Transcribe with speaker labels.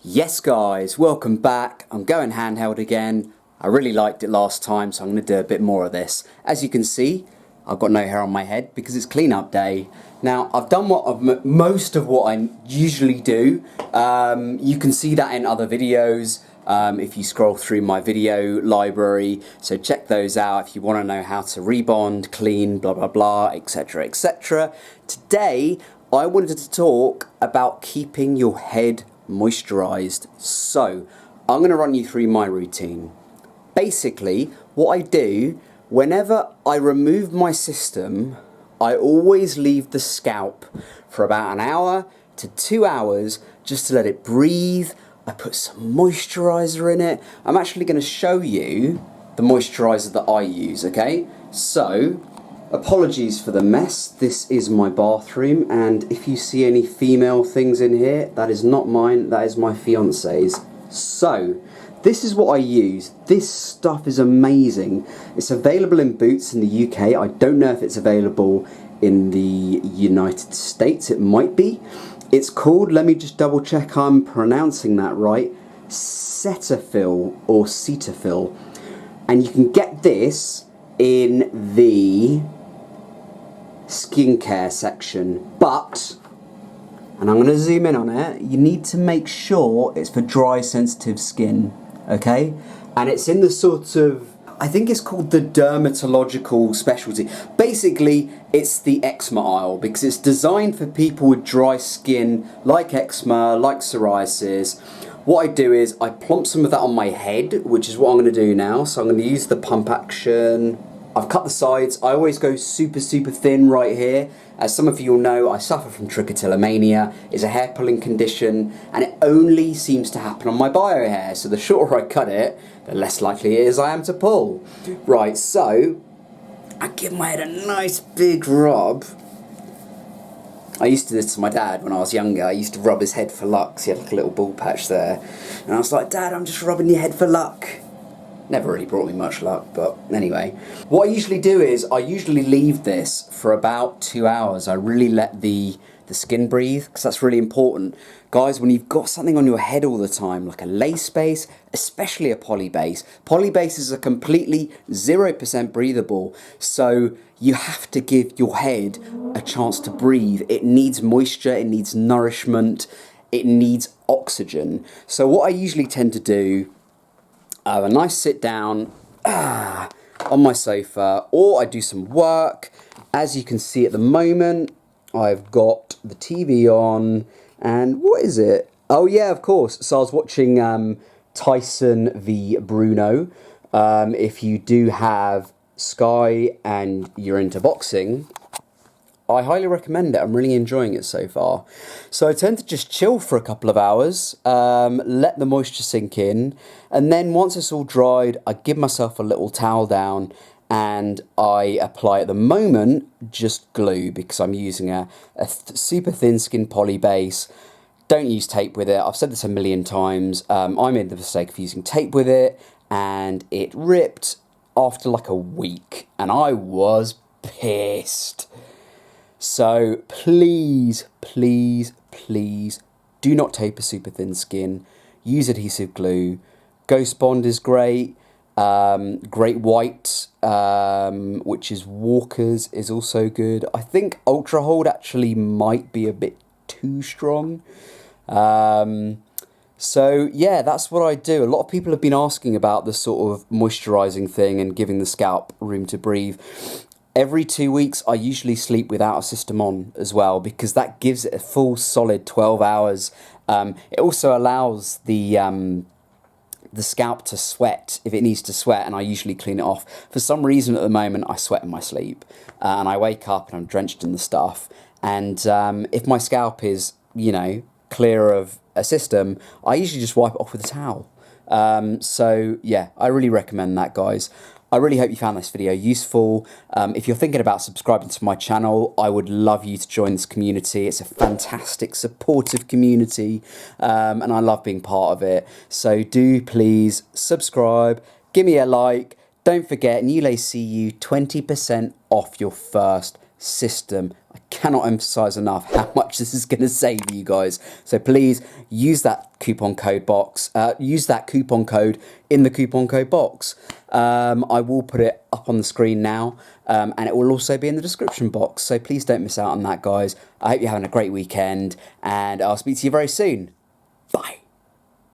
Speaker 1: Yes guys, welcome back. I'm going handheld again. I really liked it last time, so I'm going to do a bit more of this. As you can see, I've got no hair on my head because it's clean-up day. Now, I've done most of what I usually do. You can see that in other videos if you scroll through my video library. So check those out if you want to know how to rebond, clean, blah blah blah, etc, etc. Today, I wanted to talk about keeping your head moisturized. So I'm going to run you through my routine. Basically, what I do whenever I remove my system, I always leave the scalp for about an hour to 2 hours just to let it breathe. I put some moisturizer in it. I'm actually going to show you the moisturizer that I use, okay? So apologies for the mess. This is my bathroom, and if you see any female things in here, that is not mine, that is my fiance's. So, this is what I use. This stuff is amazing. It's available in Boots in the UK. I don't know if it's available in the United States. It might be. It's called, let me just double check I'm pronouncing that right, Cetaphil or Cetaphil. And you can get this in the skincare section, but, and I'm going to zoom in on it, you need to make sure it's for dry sensitive skin, okay? And it's in the sort of, I think it's called the dermatological specialty. Basically, it's the eczema aisle because it's designed for people with dry skin like eczema, like psoriasis. What I do is I plump some of that on my head, which is what I'm going to do now. So I'm going to use the pump action. I've cut the sides. I always go super thin right here. As some of you will know, I suffer from trichotillomania. It's a hair pulling condition, and it only seems to happen on my bio hair. So the shorter I cut it, the less likely it is I am to pull. Right, so I give my head a nice big rub. I used to do this to my dad when I was younger. I used to rub his head for luck. So he had like a little ball patch there. And I was like, Dad, I'm just rubbing your head for luck. Never really brought me much luck, but anyway. What I usually do is I usually leave this for about 2 hours. I really let the skin breathe, because that's really important. Guys, when you've got something on your head all the time, like a lace base, especially a poly base is a completely 0% breathable. So you have to give your head a chance to breathe. It needs moisture, it needs nourishment, it needs oxygen. So what I usually tend to do, I have a nice sit down on my sofa, or I do some work. As you can see at the moment, I've got the TV on, and what is it? Oh yeah, of course. So I was watching Tyson v Bruno. If you do have Sky and you're into boxing, I highly recommend it. I'm really enjoying it so far. So I tend to just chill for a couple of hours, let the moisture sink in, and then once it's all dried, I give myself a little towel down and I apply at the moment just glue, because I'm using a super thin skin poly base. Don't use tape with it. I've said this a million times. I made the mistake of using tape with it, and it ripped after like a week, and I was pissed. So please do not tape a super thin skin. Use adhesive glue. Ghost Bond is great. Great White, which is Walker's, is also good. I think Ultra Hold actually might be a bit too strong. So yeah, that's what I do. A lot of people have been asking about the sort of moisturizing thing and giving the scalp room to breathe. Every 2 weeks, I usually sleep without a system on as well, because that gives it a full solid 12 hours. It also allows the scalp to sweat if it needs to sweat, and I usually clean it off. For some reason at the moment, I sweat in my sleep, and I wake up and I'm drenched in the stuff. And if my scalp is, you know, clear of a system, I usually just wipe it off with a towel. So yeah, I really recommend that, guys. I really hope you found this video useful. If you're thinking about subscribing to my channel, I would love you to join this community. It's a fantastic, supportive community, and I love being part of it. So do please subscribe, give me a like. Don't forget, New Lay see you 20% off your first system I cannot emphasize enough how much this is going to save you guys. So please use that coupon code box. Use that coupon code in the coupon code box. I will put it up on the screen now, and it will also be in the description box. So please don't miss out on that, guys. I hope you're having a great weekend, and I'll speak to you very soon. Bye.